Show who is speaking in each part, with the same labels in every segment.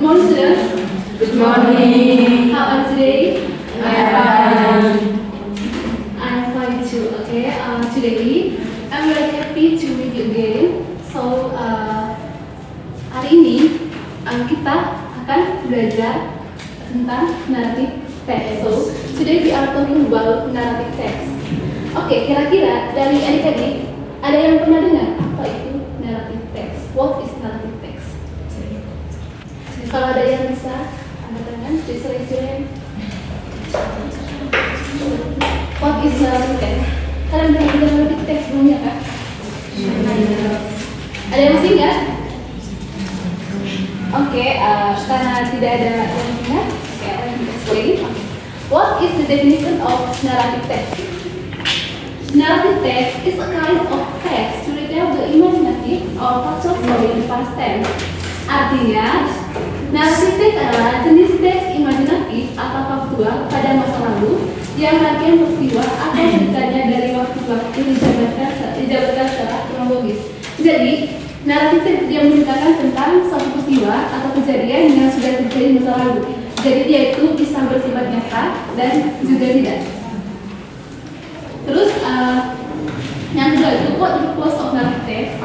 Speaker 1: morning, students.
Speaker 2: Good morning.
Speaker 1: How are you today? I'm fine too. Okay. Today I'm very happy to meet you again. So hari ini kita akan belajar tentang narrative text. So today we are talking about narrative text. Oke, kira-kira dari adik-adik ada yang pernah dengar apa itu narrative text? What is narrative text? Kalau ada yang bisa angkat tangan, please raise your hand. What is narrative text? Kalian pernah dengar narrative text sebelumnya kan? Ada yang masih ingat? Oke, karena tidak ada yang ingat, I will explain. What is the definition of narrative text? Narrative text is a kind of text to retell the imaginative or factual story in past tense. Artinya, narrative text adalah jenis teks imajinatif atau faktual pada masa lalu yang rangkaian peristiwa atau ceritanya dari waktu ke waktu dijabarkan secara kronologis. Jadi, narrative text yang menceritakan tentang suatu peristiwa atau kejadian yang sudah terjadi di masa lalu. Jadi dia itu bisa bersifat nyata dan juga tidak. Terus yang kedua itu what the purpose of narrative text.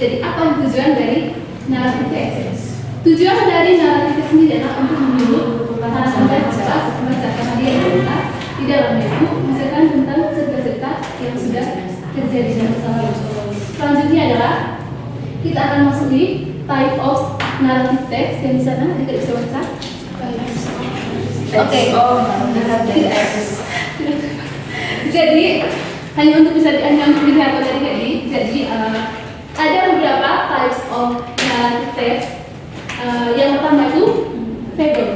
Speaker 1: Jadi apa tujuan dari narrative text? Tujuan dari narrative text sendiri adalah untuk menyebut para pembaca karena dia berkata di dalamnya itu misalkan tentang cerita-cerita yang sudah terjadi di masa lalu. Selanjutnya adalah kita akan masuk di type of narrative text yang di sana kita bisa baca. Oke. Jadi hanya untuk bisa dilihat dari tadi. Jadi ada beberapa types of narrative text. Yang pertama itu fable.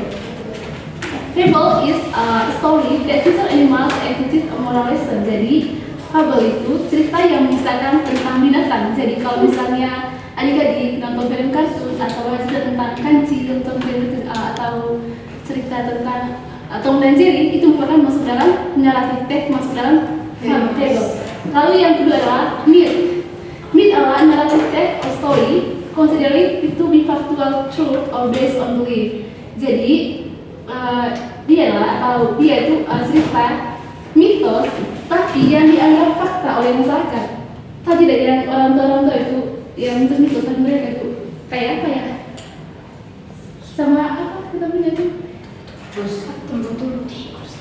Speaker 1: Fable is a story that features animals and teaches a moral lesson. Jadi fable itu cerita yang mengisahkan tentang binatang. Jadi kalau misalnya adik-adik nonton film kartun atau cerita tentang kanji, nonton film atau cerita tentang Tom dan Jerry itu merupakan masuk dalam narrative text, masuk dalam fable. Lalu yang kedua adalah myth. Myth adalah narrative text or story considered to be factual truth or based on belief. Jadi dia itu cerita mitos tapi yang dianggap fakta oleh masyarakat. Tapi dari yang orang tua itu yang mitos tapi mereka itu kayak apa ya? Sama apa kita punya itu?
Speaker 2: Terus tunggu tikus.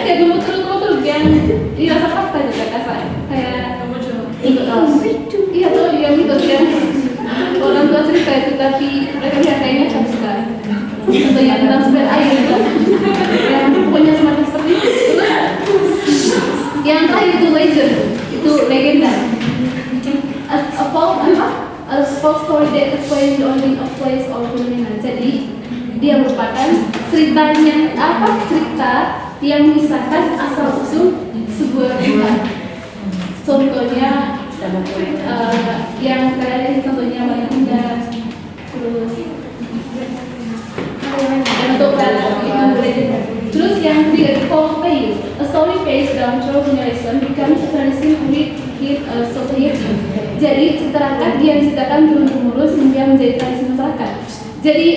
Speaker 1: Ya betul yang dirasa fakta juga kasar. Kayak iya tuh yang mitos yang orang tua cerita itu tapi mereka lihat kayaknya cantik sekali. Contohnya tentang sumber air itu yang pokoknya semacam seperti itu. Terus yang terakhir itu legend, itu legenda. A false story that explains the origin of place or phenomenon. Jadi dia merupakan cerita yang mengisahkan asal usul sebuah cerita. Contohnya yang kalian contohnya paling indah. Terus terus yang ketiga itu folk tale. A story based on true generation becomes a tradition within a society. Jadi cerita rakyat dia diceritakan turun-temurun hingga menjadi tradisi masyarakat. Jadi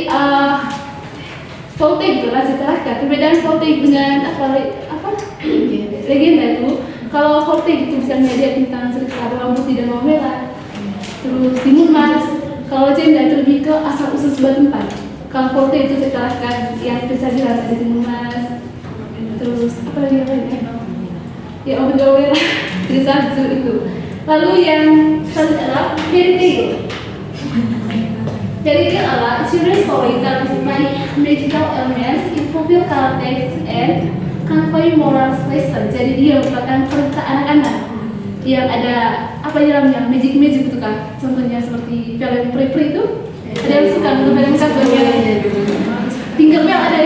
Speaker 1: folk tale itu adalah cerita rakyat. Perbedaan folk tale dengan legenda itu, kalau folk tale itu misalnya dia tentang cerita bawang putih dan bawang merah, terus timun mas. Kalau legenda itu lebih ke asal usul sebuah tempat. Kalau folk tale itu cerita rakyat yang bisa dilihat dari timun mas. Terus apa lagi yang lainnya? Ya bawang merah. Jadi satu itu. Lalu yang selanjutnya adalah fairy tale. Fairy tale adalah serious story telling by magical elements, it fulfill characters and convey moral lesson. Jadi dia merupakan cerita anak-anak yang ada apa di dalamnya, magic itu kan. Contohnya seperti film Peri itu. Ada yang suka nonton film kartunnya. Tinkerbell ada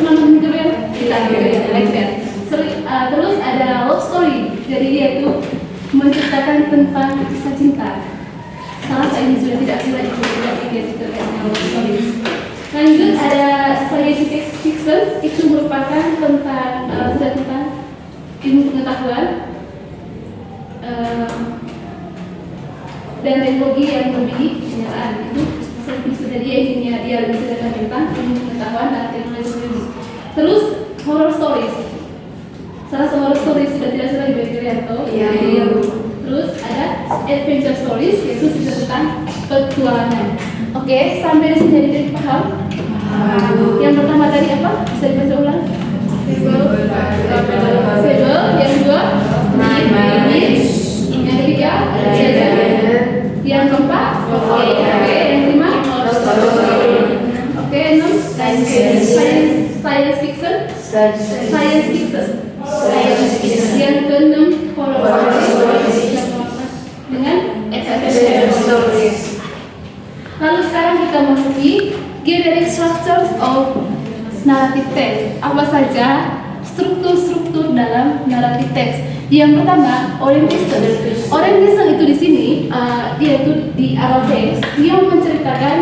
Speaker 1: nonton Tinkerbell? Kita like that. Terus ada love story. Jadi dia itu menceritakan tentang kisah cinta. Salah satu ini sudah tidak terkait love story. Lanjut ada scientific fiction, itu merupakan tentang ilmu pengetahuan dan teknologi yang lebih kenyataan. Itu sudah dia intinya dia menceritakan tentang ilmu pengetahuan dan teknologi. Terus horror stories. Salah satu horror stories sudah tidak salah Ibu Krianto.
Speaker 2: Iya.
Speaker 1: Terus ada adventure stories yaitu cerita tentang petualangan. Oke, sampai di sini jadi paham? Yang pertama tadi apa? Bisa dibaca ulang? Fable. Yang kedua myth. Yang ketiga yang keempat oke. Yang kelima oke. Enam science fiction. Yang keenam horror stories dengan adventure stories. Lalu sekarang kita masuki gathering structures of narrative text. Apa saja struktur-struktur dalam narrative text? Yang pertama, orientation. Orientation itu di sini dia itu di awal teks dia menceritakan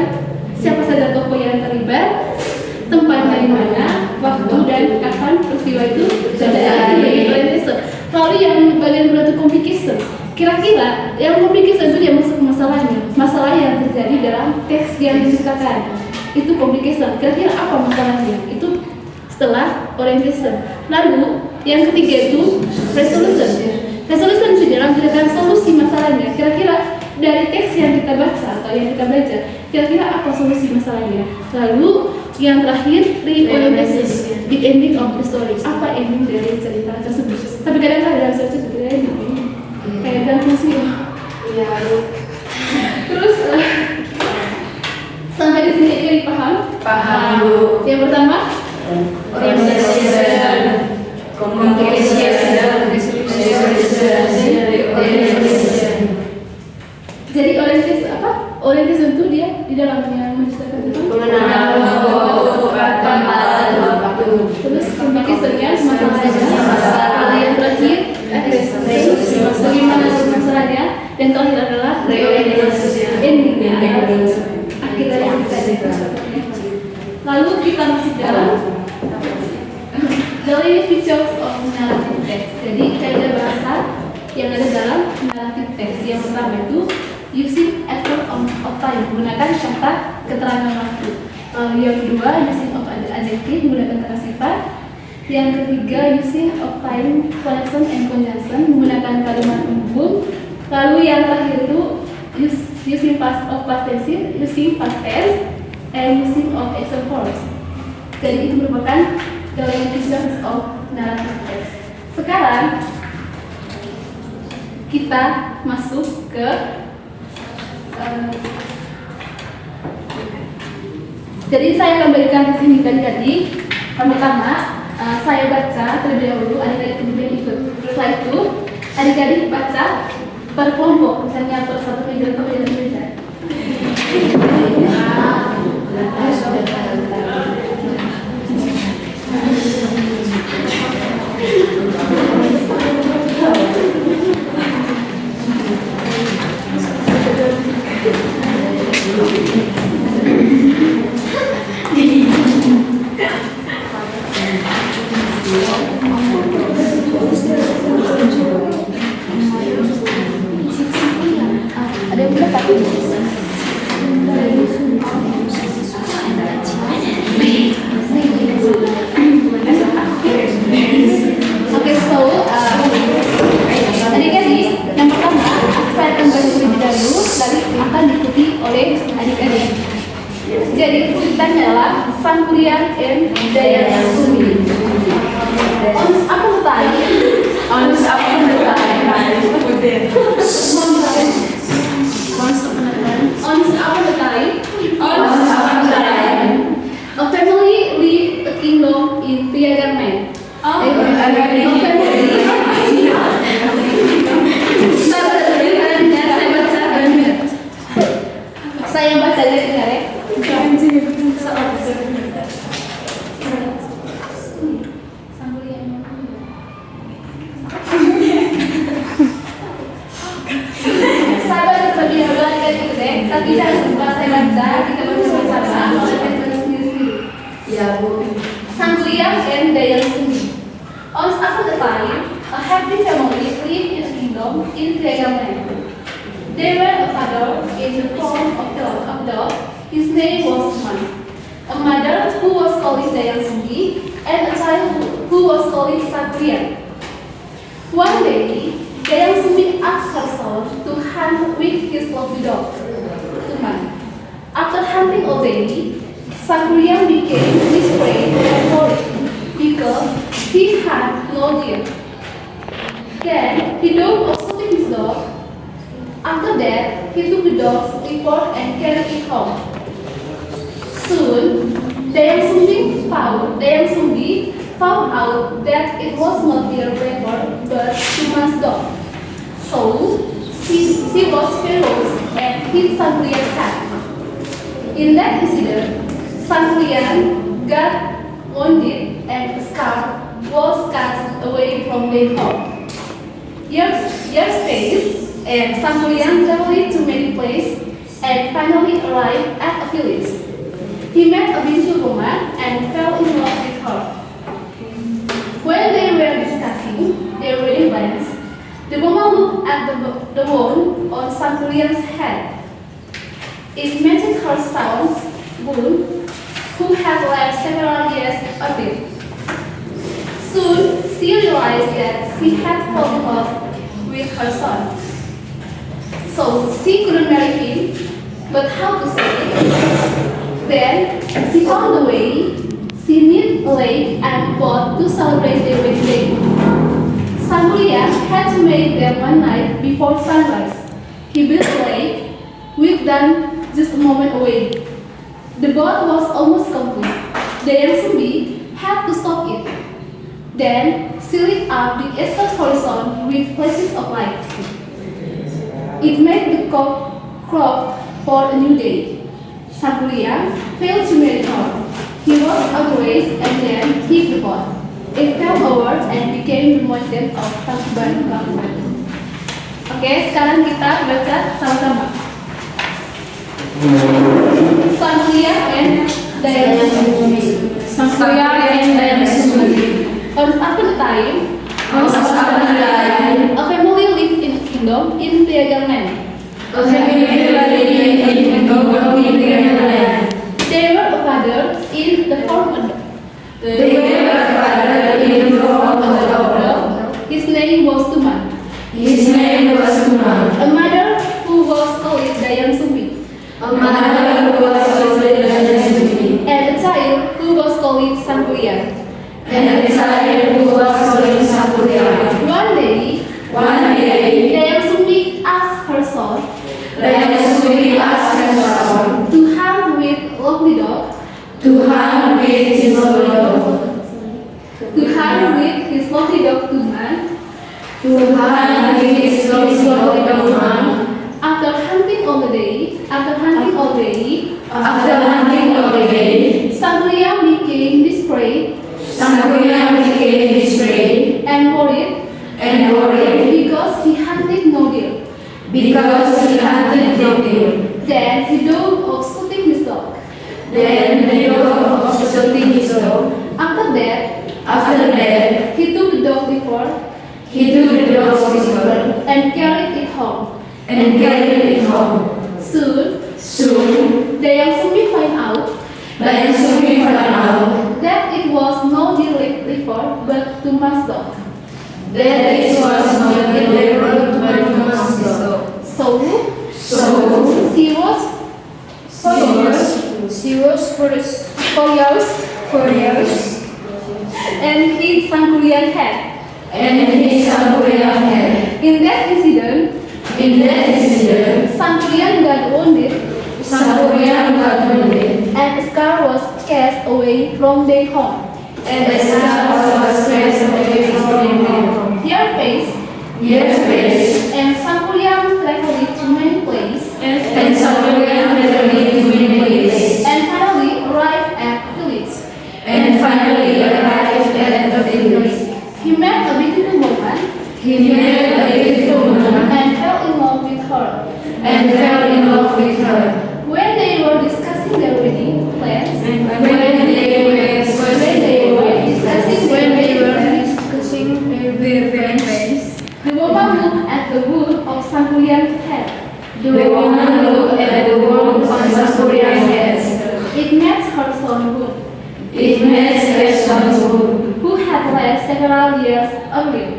Speaker 1: siapa saja tokoh yang terlibat, tempat dari mana, waktu dan kapan peristiwa itu terjadi. Orientation. Lalu yang bagian kedua itu complication. Kira-kira yang complication itu dia masuk ke masalahnya, masalah yang terjadi dalam teks yang diceritakan. Itu complication. Kira-kira apa masalahnya? Itu setelah orientation. Lalu yang ketiga itu resolution. Resolution itu dalam menceritakan solusi masalahnya. Kira-kira dari teks yang kita baca atau yang kita baca, kira-kira apa solusi masalahnya? Lalu yang terakhir reorientation, the ending of the story. Apa ending dari cerita tersebut? Tapi kadang-kadang dalam cerita sebenarnya kayak gantung sih.
Speaker 2: Iya.
Speaker 1: Terus sampai di sini jadi paham?
Speaker 2: Paham, Bu.
Speaker 1: Yang pertama
Speaker 2: Orientation, communication,
Speaker 1: jadi orientation apa? Orientation itu dia di dalamnya menceritakan tentang
Speaker 2: mengenal waktu.
Speaker 1: terus communication-nya masalahnya. Lalu yang terakhir bagaimana masalahnya, dan terakhir adalah endingnya, akhir dari cerita. Lalu kita masih dalam the living features of narrative text. Jadi kaidah bahasa yang ada dalam narrative text. Yang pertama itu using actor of time, menggunakan kata keterangan waktu. Yang kedua using of adjective, menggunakan kata sifat. Yang ketiga using of time, connection and conjunction, menggunakan kalimat penghubung. Lalu yang terakhir itu using past tense, using past tense, and using of action forms. Jadi itu merupakan the living features of narrative text. Sekarang kita masuk ke jadi saya akan berikan di sini tadi. Pertama saya baca terlebih dahulu, adik-adik kemudian ikut. Setelah itu adik-adik baca per kelompok, misalnya per satu pelajaran atau pelajaran. Ada yang berapa? Oke, so adik-adik, yang pertama saya akan baca terlebih dahulu, lalu akan diikuti oleh adik-adik. Jadi ceritanya adalah Sang Kuryang and Dayasumi. Ons apa bertanya? Ons apa bertanya? A family live a kingdom in Piagarmen. Saya baca dari dengar ya. Tapi jangan lupa saya baca, kita baca bersama sendiri-sendiri.
Speaker 2: Ya, Bu.
Speaker 1: Sang Kuryang and Dayasumi. Once upon a time, a happy family lived in a kingdom in Piagarmen. They were a father in the form of dog, His name was Man. A mother who was called Dayang Sumbi and a child who was called Satrian. One day, Dayang Sumbi asked her son to hunt with his lovely dog, Tuman. After hunting all day, Satrian became desperate and worried because he had no deer. Then he thought of shooting his dog. After that, he took the dog's liver and carried it home. Soon, Dayang Sumbi found out that it was not their liver but Tuman's dog. So, she was furious and hit Satrian's head. In that incident, Satrian got wounded and a scar was cast away from their home. Years passed, and Satrian traveled to many places and finally arrived at a village. He met a beautiful woman and fell in love with her. When they were discussing their wedding plans, the woman looked at the wound on Satrian's head. It matched her son's wound, who had left several years earlier. Soon, she realized that she had fallen in love with her son. So she couldn't marry him, but how to say it? Then she found a way. She needed a lake and boat to celebrate their wedding day. Satrian had to make them one night before sunrise. He built a lake with them just a moment away. The boat was almost complete. Dayang Sumbi had to stop it. Then she lit up the eastern horizon with flashes of light. It made the cock crow for a new day. Satrian failed to marry her. He was outraged and then hit the boat. It fell over and became the mountain of Tangkuban Perahu. Oke, sekarang kita baca sama-sama. Satrian and Dayang Sumbi.
Speaker 2: Satrian and Dayang Sumbi.
Speaker 1: Once upon a time, a family lived in a kingdom in Piagam land. They were a father in the form of His name was Tuman. A mother who was called Dayang Sumbi. And a child who was called Satrian. One day, Dayang Sumbi asked her son to hunt with lovely dog. To hunt with his lovely dog Tuman. After hunting all the day, Satrian became desperate and worried because he hunted no deer. Then he thought of shooting his dog. After that, he took the dog liver and carried it home. Soon, Dayang Sumbi found out that it was no deer liver but Tuman's dog. So she was furious and hit Satrian's head. In that incident, Satrian got wounded and a scar was cast away from their home. Years passed, and Satrian traveled to many places and finally arrived at the village. He met a beautiful woman and fell in love with her. When they were discussing their wedding plans, the woman looked at the wound of Satrian's head. It makes her son good,
Speaker 2: It makes her son good,
Speaker 1: who had left several years earlier.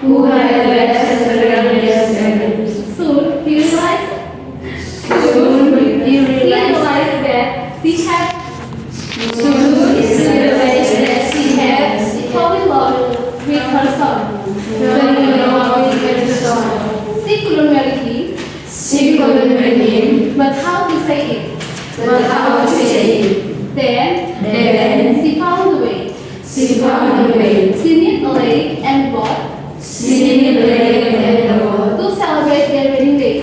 Speaker 2: who had left several years ago.
Speaker 1: Soon he realized
Speaker 2: Soon he realized
Speaker 1: that she had fallen in love with her son.
Speaker 2: fell in love with her son.
Speaker 1: She couldn't marry him,
Speaker 2: She couldn't marry him,
Speaker 1: but how to say it?
Speaker 2: but how to say it?
Speaker 1: Then she found a way.
Speaker 2: She found a way.
Speaker 1: She knit a lake and bought
Speaker 2: She needed and the world
Speaker 1: to celebrate their wedding day.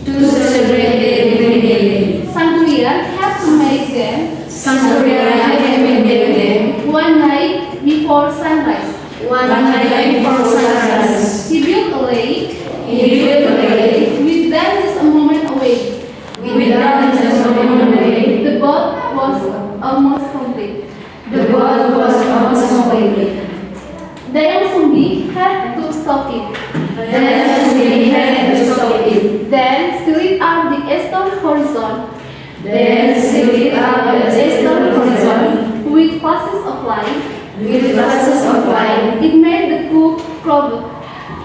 Speaker 2: to celebrate their wedding day.
Speaker 1: Sangkurian had to make them
Speaker 2: Sangkurian had made them
Speaker 1: one night before sunrise.
Speaker 2: one night before sunrise.
Speaker 1: He built a lake
Speaker 2: He built a lake
Speaker 1: with them just a moment away.
Speaker 2: without just a moment away.
Speaker 1: The boat was almost complete.
Speaker 2: The boat was almost complete.
Speaker 1: The young zombie had to stop it.
Speaker 2: Then we had to stop it.
Speaker 1: Then she lit up the eastern horizon
Speaker 2: Then she lit up the eastern horizon
Speaker 1: with flashes of light.
Speaker 2: with flashes of light.
Speaker 1: It made the cook crowd.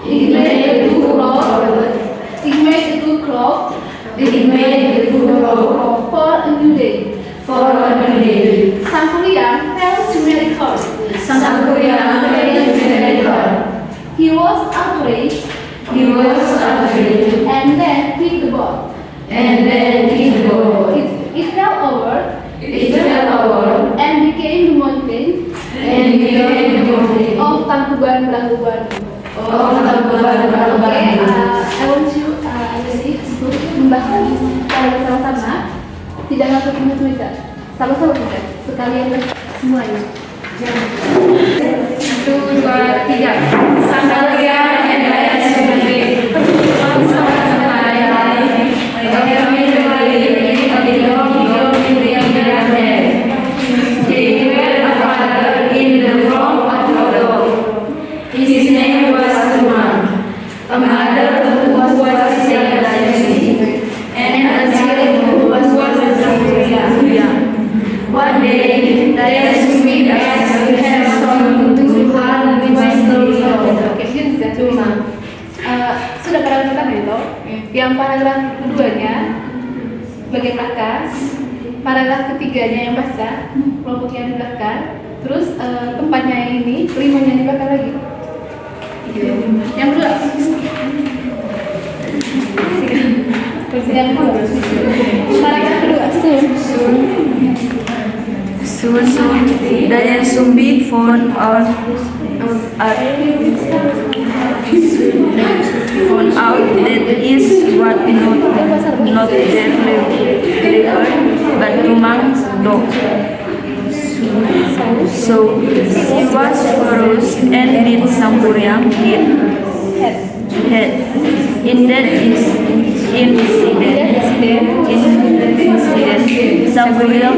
Speaker 2: It made the cook forward.
Speaker 1: It made the cook crowd
Speaker 2: It made the cook row
Speaker 1: for a new day.
Speaker 2: for a new day.
Speaker 1: Sangkurian fell to marry her.
Speaker 2: Sangkurian made very hard.
Speaker 1: He was outraged
Speaker 2: He was afraid,
Speaker 1: and then hit the boat.
Speaker 2: and then he go.
Speaker 1: It fell over
Speaker 2: It fell over
Speaker 1: and became the mountain
Speaker 2: and became the mountain
Speaker 1: of Tangkuban Belangkuban.
Speaker 2: of Tangkuban
Speaker 1: Okay,
Speaker 2: Belangkuban.
Speaker 1: I want you ready untuk membahas secara bersama-sama. Tidak langsung menulis, sama-sama tidak. Sekalian semuanya. 1, 2, 3.
Speaker 2: Sangkurian and Raya Sumantri. They were a father in the form of a dog. His name was Tuman, a mother who was Sangkurian, and a child who was Sangkurian. One day, Raya Sumantri asked her son to harm the master of
Speaker 1: Oke, mungkin bisa cuma sudah paragraf pertama itu. Yang paragraf keduanya bagian belakang, paragraf ketiganya yang baca, kelompoknya di belakang, terus tempatnya yang ini, kelimanya di belakang lagi. Yang kedua, yang kedua, paragraf kedua,
Speaker 3: Soon, Daya Sumbi found out that is what not their river, but Tumang's dog. So he was furious and beat Sangkuriang head. In that incident, Sangkuriang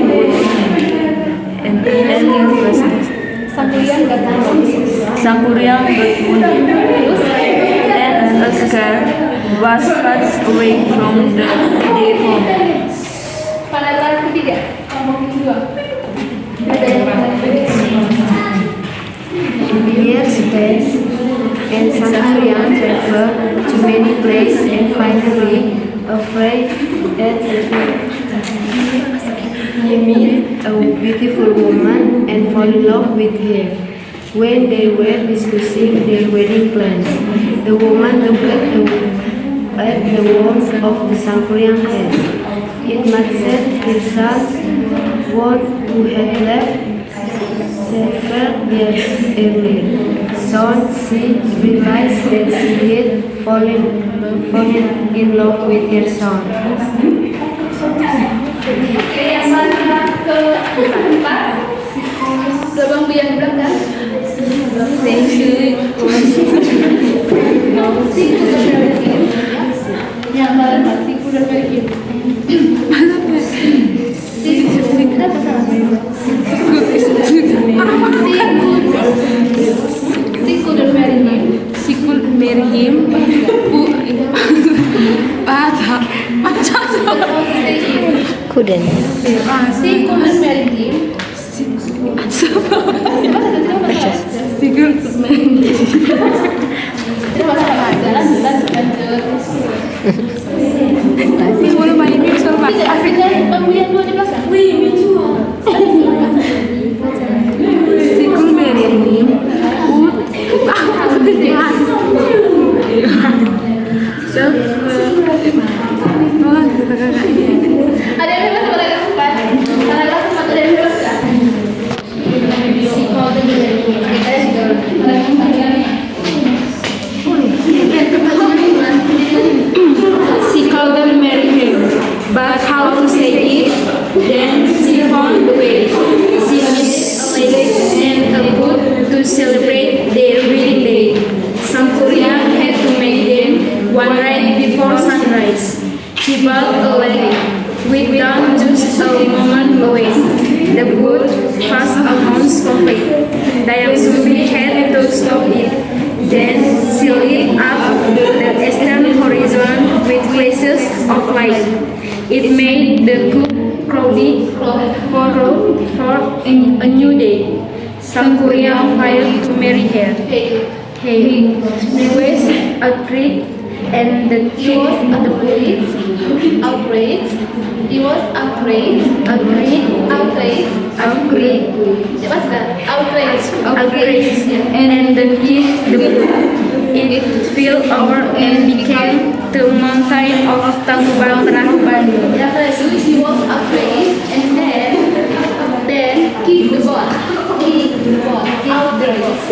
Speaker 3: and
Speaker 1: Sangkuriang gak tahu.
Speaker 3: Sangkuriang got wounded, and Oscar was fetched away from their home.
Speaker 1: Paragraf ketiga, kelompok kedua.
Speaker 4: Years passed, and Sangkuriang traveled to many places and finally, afraid at he met a beautiful woman and fell in love with her. When they were discussing their wedding plans, the woman looked at the walls of the Sangkuriang house. It matched herself what who had left several years earlier. So she realized that she had fallen in love with her son.
Speaker 1: Oke, yang paragraf keempat, lubang yang di belakang. Siku dan Merikim. Yang paragraf Siku dan Merikim. Kenapa salah? Siku dan Merikim.
Speaker 2: Sikul Merhim Baca
Speaker 1: Say it.
Speaker 4: couldn't.
Speaker 1: She couldn't marry him. Itu masalah lanjut. Akhirnya kamu yang dua di belakang.
Speaker 3: She could marry him.
Speaker 1: Ada yang bebas apa ada bukan? Kalau ada satu ada yang bebas kan?
Speaker 3: She called them marry him, but how to say it? Then she found the way. She made a plate and a boat to celebrate their wedding day. Sangkuriang had to make them one right before sunrise. She bought a lady with down just a moment away. The boat passed almost complete. Dayang Sumbi had to stop it. Then she lit up the eastern horizon with flashes of light. It made the cook crowded for a new day. Sangkuriang filed to marry her. He was agreed, and the king
Speaker 1: Outraged. He was outraged.
Speaker 3: agreed,
Speaker 1: What's that? Outraged.
Speaker 3: and the king it fell over and became the mountain of Tangkuban Perahu.
Speaker 1: After that, he was outraged and then kicked the ball. Outraged.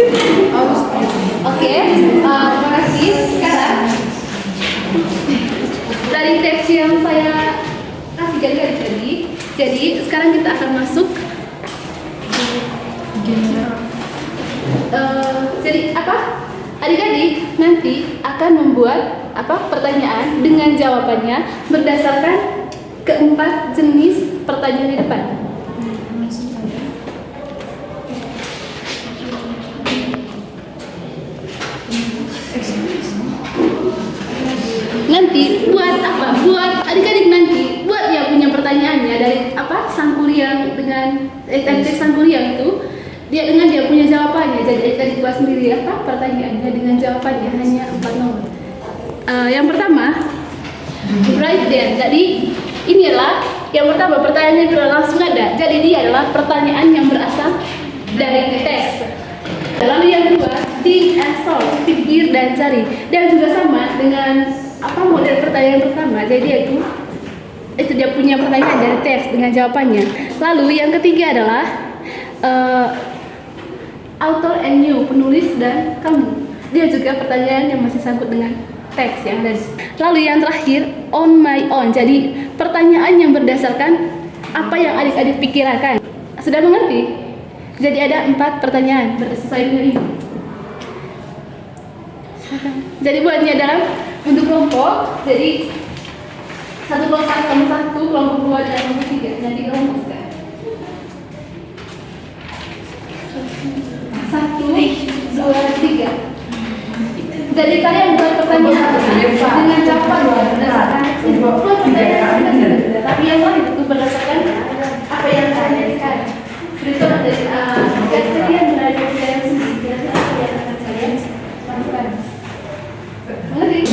Speaker 1: Oke, terima kasih. Sekarang dari teks yang saya kasih jadi sekarang kita akan masuk. Jadi apa? Adik-adik nanti akan membuat pertanyaan dengan jawabannya berdasarkan keempat jenis pertanyaan di depan. Nanti buat apa? Buat adik-adik nanti buat yang punya pertanyaannya dari Sangkuriang dengan teks Sangkuriang itu dia punya jawabannya. Jadi adik-adik buat sendiri pertanyaannya dengan jawabannya hanya 4 nomor. Yang pertama, right there. Jadi inilah yang pertama, pertanyaannya sudah langsung ada. Jadi dia adalah pertanyaan yang berasal dari teks. Lalu yang kedua, think and solve, pikir dan cari. Dan juga sama dengan model pertanyaan pertama. Jadi itu dia punya pertanyaan dari teks dengan jawabannya. Lalu yang ketiga adalah author and you, penulis dan kamu. Dia juga pertanyaan yang masih sangkut dengan teks yang ada. Lalu yang terakhir, on my own. Jadi pertanyaan yang berdasarkan apa yang adik-adik pikirkan. Sudah mengerti? Jadi ada 4 pertanyaan sesuai dengan ini. Jadi buatnya dalam untuk kelompok. Jadi satu kelompok sama satu, kelompok 2 dan kelompok 3. Jadi kelompok 1, 2, 3. Jadi kalian buat pertanyaan dengan jawaban berdasarkan tapi yang lain itu berdasarkan apa yang kalian sekarang. Beritu dari kalian belajar dari sini apa yang akan kalian lakukan. Mengerti?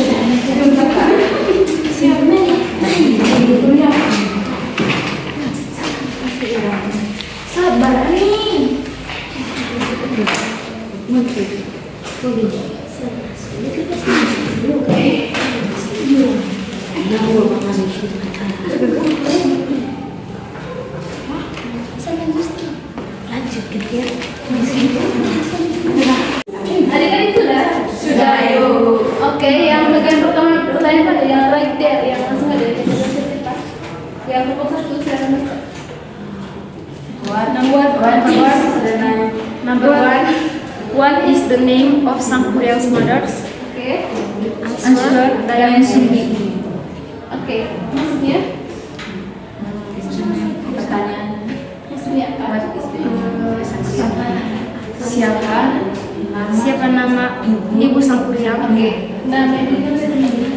Speaker 1: Sabar nih. Adik-adik sudah? Sudah. Oke, yang bagian pertama pertanyaan pada yang right there, yang langsung ada di atas. Yang kelompok 1 silakan baca.
Speaker 3: Number one, what is the name of Sangkuriang's mothers?
Speaker 1: Oke.
Speaker 3: Answer, Dayang Sumbi.
Speaker 1: Oke, maksudnya?
Speaker 2: Pertanyaan
Speaker 1: Maksudnya apa?
Speaker 3: Siapa nama Ibu Sangkuriang?
Speaker 1: Oke. Nama ibu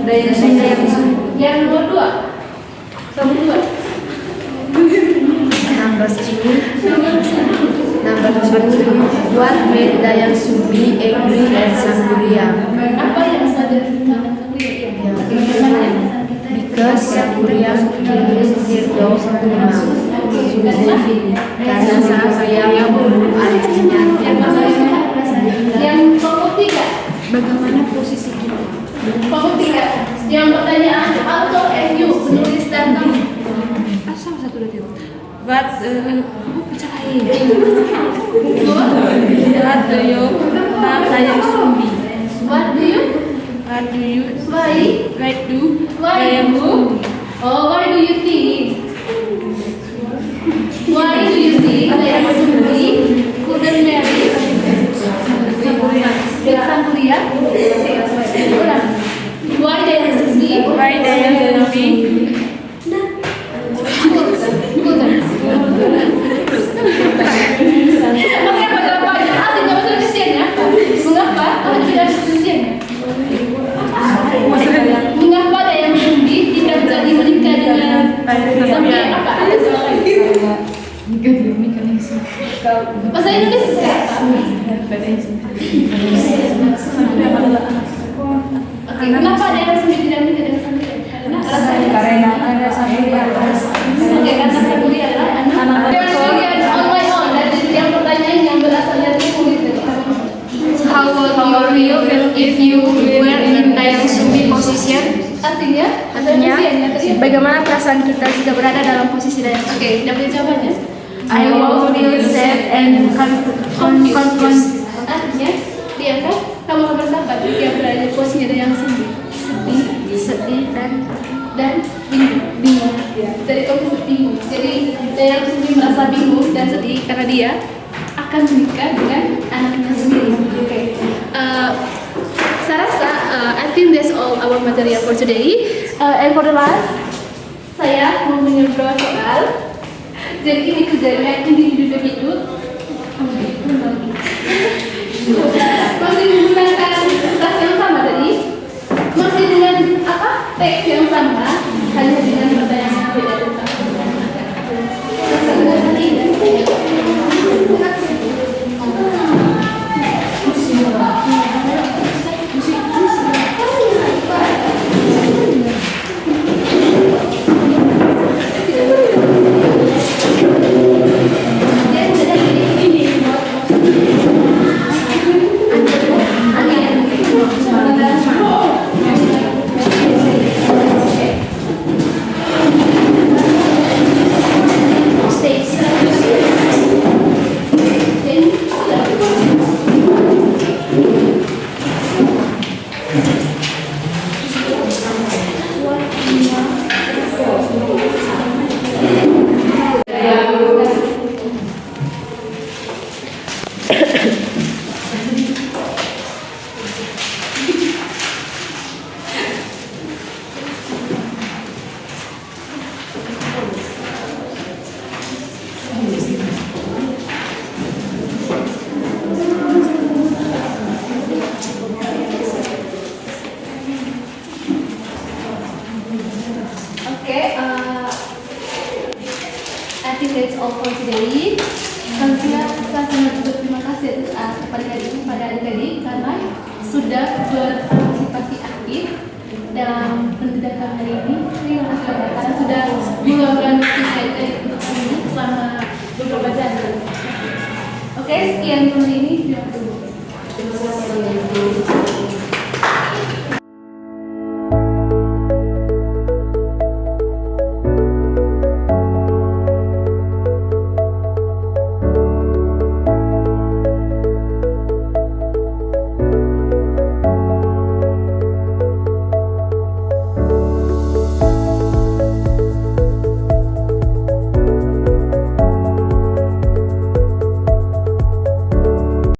Speaker 3: Dayang Sumbi.
Speaker 1: yang nomor 2. Nomor 2.
Speaker 4: what made Dayang Sumbi angry at Sangguria?
Speaker 1: Apa yang sadar tentang Sangguria?
Speaker 4: Because Sangguria released their dog Puma. Karena Sangguria yang membunuh ayahnya.
Speaker 1: Yang kelompok 3.
Speaker 3: Bagaimana posisi kita?
Speaker 1: Kelompok 3. Yang pertanyaan author and you, penulis dan kamu.
Speaker 3: Asal satu dua tiga. What percaya? What do you have Dayang Sumbi?
Speaker 1: What do you?
Speaker 3: What do you?
Speaker 1: Why?
Speaker 3: Dayang Sumbi?
Speaker 1: Oh, why do you think? Why do you think Dayang Sumbi couldn't marry Sangguria? Why Dayang Sumbi?
Speaker 3: Why Dayang Sumbi?
Speaker 1: Mengapa jawabannya? Tidak masuk tulisannya. Mengapa? Tidak masuk tulisannya. Mengapa Dayang Sumbi tidak jadi menikah dengan Sangguria? Apa? Bahasa Indonesia Oke, kenapa Dayang Sumbi tidak menikah dengan Sangguria?
Speaker 3: Karena ada Sangguria.
Speaker 1: Oke, karena Sangguria adalah anak. Kemudian on my own, dari yang pertanyaan yang berasal dari kulit dari kamu.
Speaker 3: How would you feel if you were in Dayang Sumbi position?
Speaker 1: Artinya,
Speaker 3: Bagaimana perasaan kita jika berada dalam posisi Dayang Sumbi?
Speaker 1: Oke, dapat jawabannya.
Speaker 3: I will feel sad and confused.
Speaker 1: Artinya, dia kan kamu akan bersahabat jika berada di posisi Dayang Sumbi.
Speaker 3: Sedih
Speaker 1: Dan bingung. Jadi kamu bingung. Jadi Dayang Sumbi merasa bingung dan sedih karena dia akan menikah dengan anaknya sendiri. Oke. Saya rasa I think that's all our material for today. And for the last, saya mau menjawab beberapa soal. Jadi ini kerjanya individu. Masih menggunakan tas yang sama tadi. Masih dengan teks yang sama, hanya dengan pertanyaan yang beda tentang I think that's all for today. Saya sangat berterima kasih kepada adik-adik karena sudah berpartisipasi aktif dalam pendidikan hari ini. Terima kasih banyak karena sudah meluangkan waktu ini selama beberapa jam. Oke, sekian hari ini. Terima kasih.